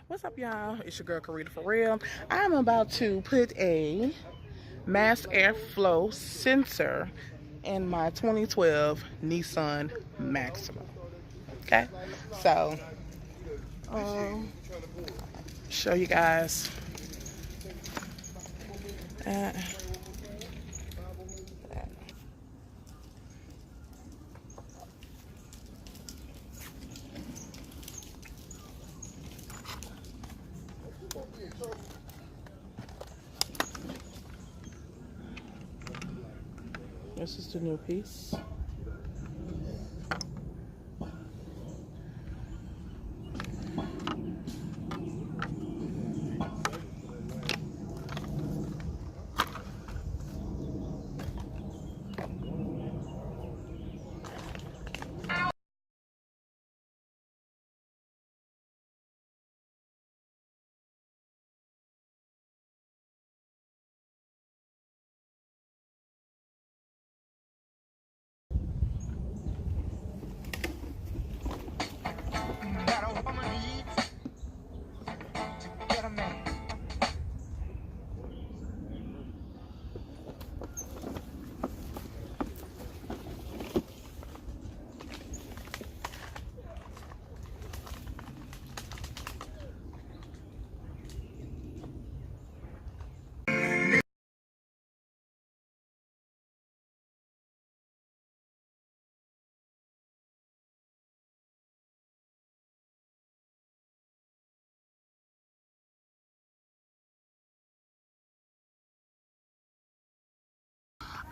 What's up, y'all? It's your girl Karita for real. I'm about to put a mass airflow sensor in my 2012 Nissan Maxima. Okay, so show you guys. Uh, this is the new piece.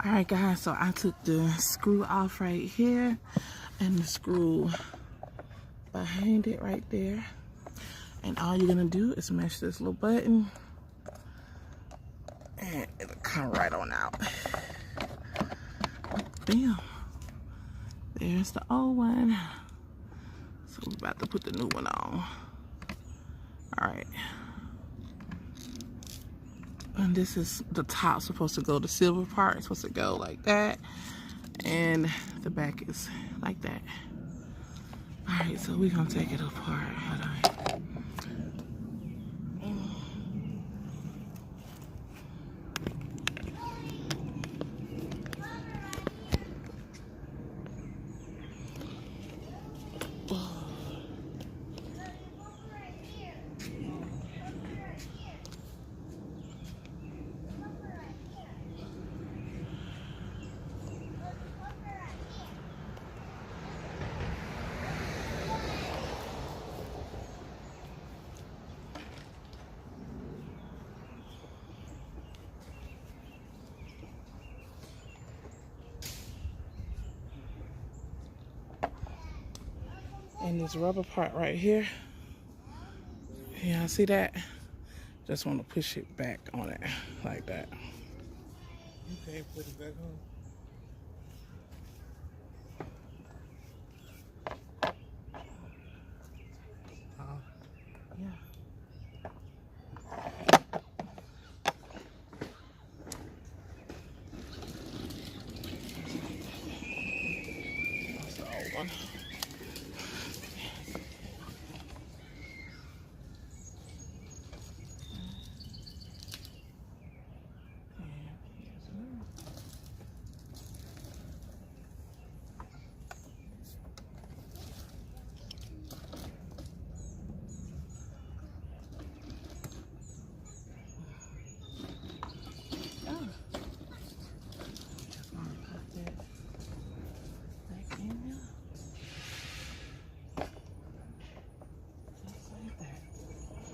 Alright guys, so I took the screw off right here and the screw behind it right there. And all you're gonna do is mesh this little button and it'll come right on out. Bam. There's the old one. So we're about to put the new one on. Alright. And this is the top supposed to go, the silver part is supposed to go like that. And the back is like that. Alright, so we're gonna take it apart. Hold on. And this rubber part right here, yeah, see that? Just want to push it back on it like that. You can't put it back on. Yeah. That's the old one.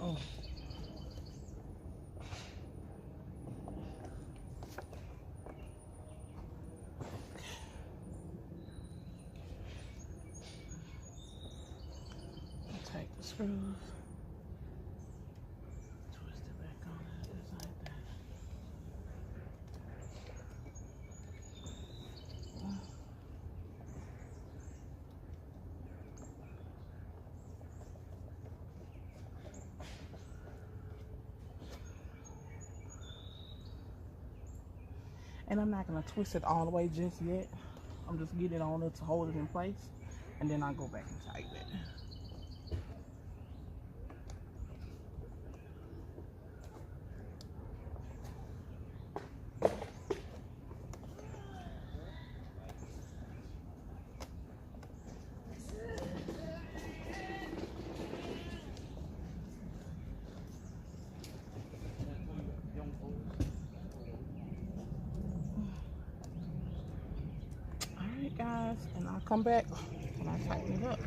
Oh. Take the screws, twist it back on it just like that. And I'm not going to twist it all the way just yet. I'm just getting it on it to hold it in place. And then I'll go back and tighten it. come back when I tighten it up.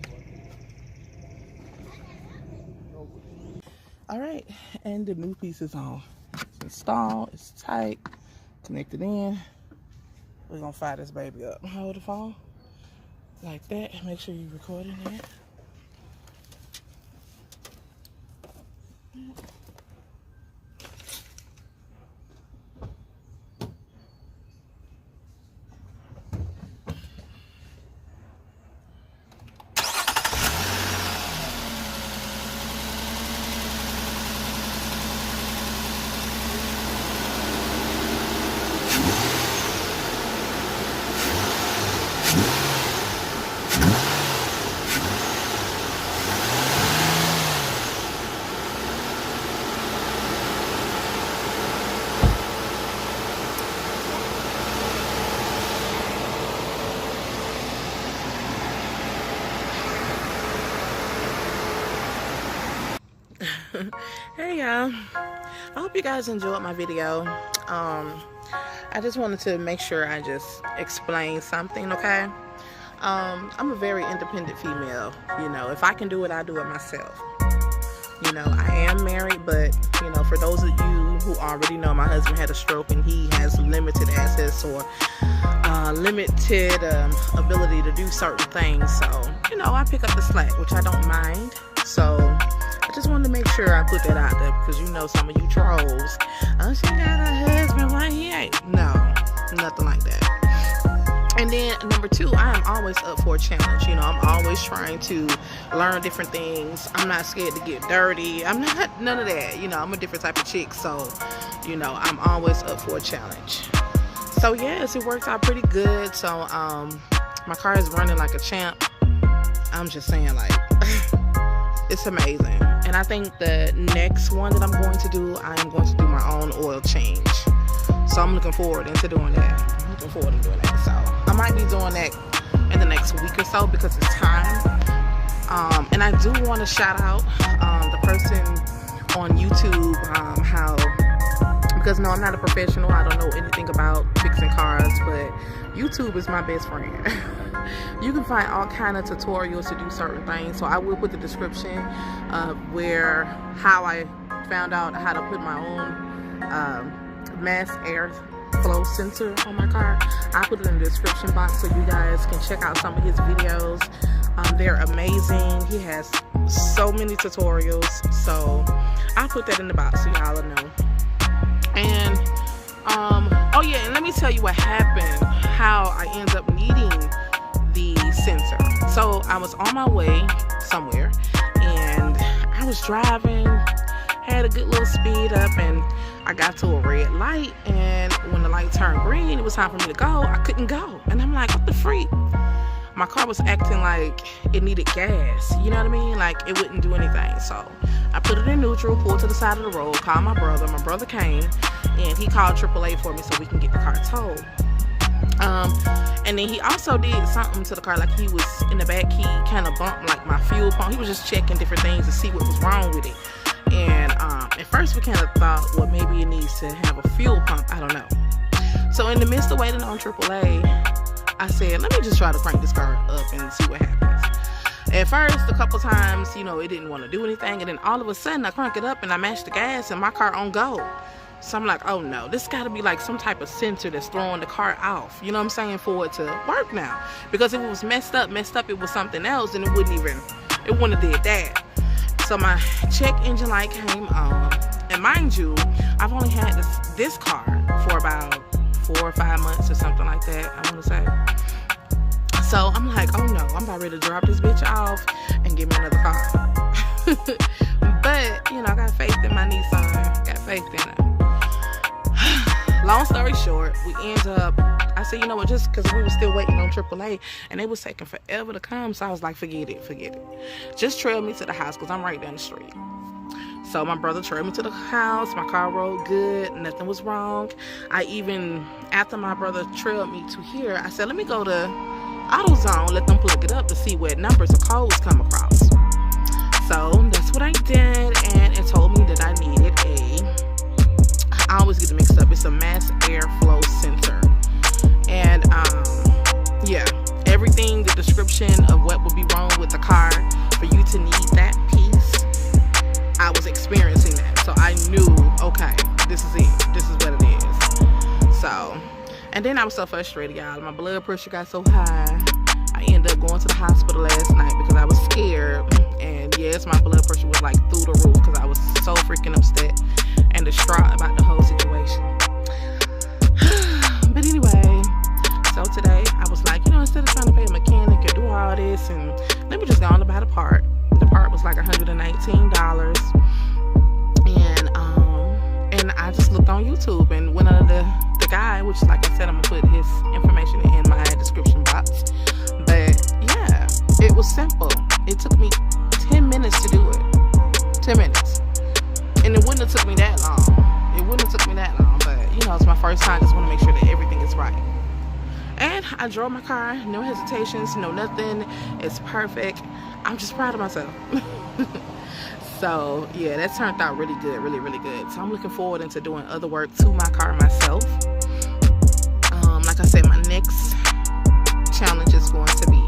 All right, and the new piece is on. It's installed, it's tight, connected in. We're gonna fire this baby up. Hold the phone like that. Make sure you're recording that. Hey y'all, I hope you guys enjoyed my video. I just wanted to make sure I just explain something, okay? I'm a very independent female. You know, if I can do it, I do it myself. You know, I am married, but you know, for those of you who already know, my husband had a stroke and he has limited access or limited ability to do certain things. So, you know, I pick up the slack, which I don't mind. So I just wanted to make sure I put that out there, because you know some of you trolls, oh, she got a husband, why he ain't? No, nothing like that. And then number two, I am always up for a challenge. You know, I'm always trying to learn different things. I'm not scared to get dirty. I'm not none of that. You know, I'm a different type of chick, so you know, I'm always up for a challenge. So yes, it works out pretty good. So my car is running like a champ. I'm just saying, like, it's amazing. And I think the next one that I'm going to do, I am going to do my own oil change. So I'm looking forward to doing that. I'm looking forward to doing that. So I might be doing that in the next week or so, because it's time. And I do want to shout out the person on YouTube, because no, I'm not a professional. I don't know anything about fixing cars, but YouTube is my best friend. You can find all kind of tutorials to do certain things. So I will put the description of how I found out how to put my own mass air flow sensor on my car. I put it in the description box so you guys can check out some of his videos. They're amazing. He has so many tutorials. So I'll put that in the box so y'all know. And oh yeah, and let me tell you what happened, how I ended up needing the sensor. So I was on my way somewhere and I was driving, had a good little speed up, and I got to a red light, and when the light turned green, it was time for me to go. I couldn't go, and I'm like, what the freak? My car was acting like it needed gas, you know what I mean? Like it wouldn't do anything. So I put it in neutral, pulled to the side of the road, called my brother. My brother came and he called AAA for me so we can get the car towed. And then he also did something to the car, like he was in the back, he kind of bumped like my fuel pump. He was just checking different things to see what was wrong with it. And at first we kind of thought, well, maybe it needs to have a fuel pump, I don't know. So in the midst of waiting on AAA, I said, let me just try to crank this car up and see what happens. At first, a couple times, you know, it didn't want to do anything, and then all of a sudden I crank it up and I match the gas and my car on go. So I'm like, oh no, this got to be like some type of sensor that's throwing the car off, you know what I'm saying, for it to work now. Because if it was messed up, it was something else, and it wouldn't have did that. So my check engine light came on, and mind you, I've only had this car for about 4 or 5 months or something like that, I want to say. So I'm like, oh no, I'm about ready to drop this bitch off and get me another car. But, you know, I got faith in my Nissan, got faith in it. Long story short, we end up, I said, you know what, just because we were still waiting on AAA and it was taking forever to come, so I was like, forget it. Just trail me to the house, because I'm right down the street. So my brother trailed me to the house. My car rode good. Nothing was wrong. After my brother trailed me to here, I said, let me go to AutoZone, let them plug it up to see what numbers or codes come across. So that's what I did, and it told me that I needed I always get it mixed up. It's a mass airflow sensor. And yeah, everything, the description was experiencing that. So I knew, okay, this is it. This is what it is. So, and then I was so frustrated, y'all. My blood pressure got so high. I ended up going to the hospital last night because I was scared. And yes, my blood pressure was like through the roof because I was so freaking upset and distraught about the whole situation. But anyway, so today I was like, instead of trying to pay a mechanic and do all this, and let me just go on to buy the part. The part was like $119. And I just looked on YouTube, and went under the guy, which, like I said, I'm gonna put his information in my description box. But yeah, it was simple. It took me 10 minutes to do it. 10 minutes. And it wouldn't have took me that long. It wouldn't have took me that long. But it's my first time. Just want to make sure that everything is right. And I drove my car, no hesitations, no nothing. It's perfect. I'm just proud of myself. So yeah, that turned out really good, really, really good. So I'm looking forward into doing other work to my car myself. Like I said, my next challenge is going to be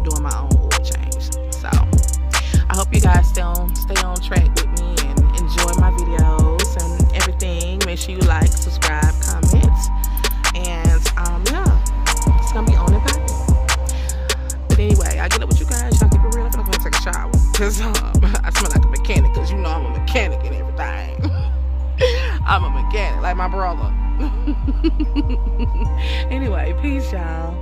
doing my own oil change. So I hope you guys stay on track with me and enjoy my videos and everything. Make sure you like, subscribe, comment, and yeah, it's gonna be on and popping. But anyway, I get up with you guys. Y'all keep it real. I'm gonna go take a shower because I smell like a mechanic. Because I'm a mechanic and everything. I'm a mechanic like my brother. Anyway, peace, y'all.